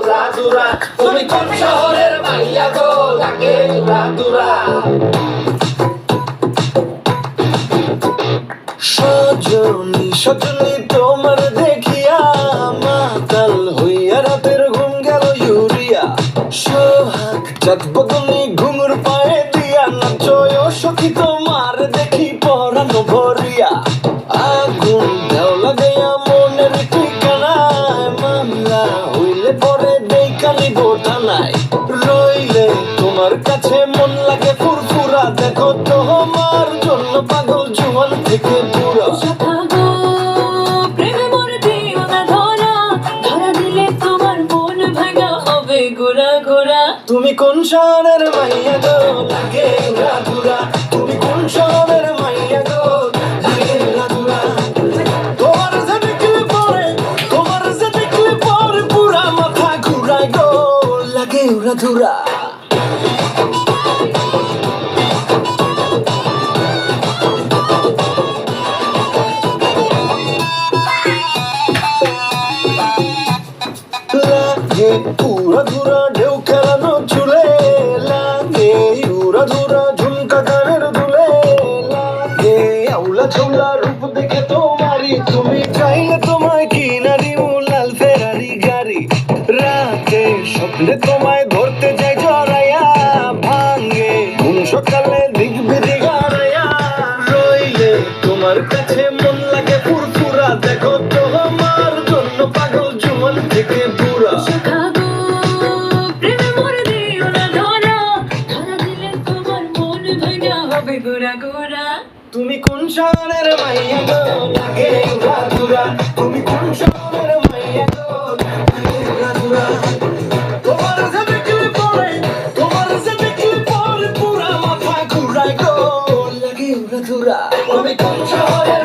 উড়া দুরা। তুমি কোন শহরের মাইয়া গো লাগে উড়া দুরা। সজনী সজনী তোমার দেখিয়া মাতাল হইয়া রাতের ঘুম গেল ইউরিয়া। সোহাগ চাঁদ বদনি ঘুঙুর পায়ে দিয়া নাচয় সখী তোমার দেখি পরানো ভরিয়া। আগুন দেও লাগাইয়া মনের ঠিকানায় মামলা হইলে পরে দেখানি বোটানায়। রইলে তোমার কাছে মন লাগে ফুরফুরা দেখো তোমার জন্য পাগল জুয়ান থেকে পুরা। তুমি কোন শহরের মাইয়া গো লাগে উড়া দুরা। তুমি কোন শহরের মাইয়া গো লাগে উড়া দুরা। তোমার যে দেখলে পরে তোমার যে দেখলে পরে পুরা মাথা ঘুরায় গো লাগে উড়া দুরা। লাগে উড়া ধুরা ঢেউ খেলানো চুলে। লাগে উড়া ধুরা ঝুমকা কানের দুলে। লাগে আউলা ঝৌলা রূপ দেখে তোমারি তুমি চাইলে তোমায় কিনারি লাল ফেরারি গাড়ি। রাতে স্বপ্নে তোমায় ধরতে যাই জড়াইয়া ভাঙ্গে কোন সকালে দিগবিদি গাড়াইয়া। রইলে তোমার কাছে মন লাগে ফুরফুরা দেখো তোমার জন্য পাগল জুয়ান থেকে পুরা। তুমি কোন শহরের মাইয়া গো লাগে উড়া দুরা। তুমি কোন শহরের মাইয়া গো লাগে উড়া দুরা। তোমার যে দেখলে পরে তোমার যে দেখলে পরে পুরা মাথা ঘুরায় গো লাগে উড়া দুরা। তুমি কোন শহরের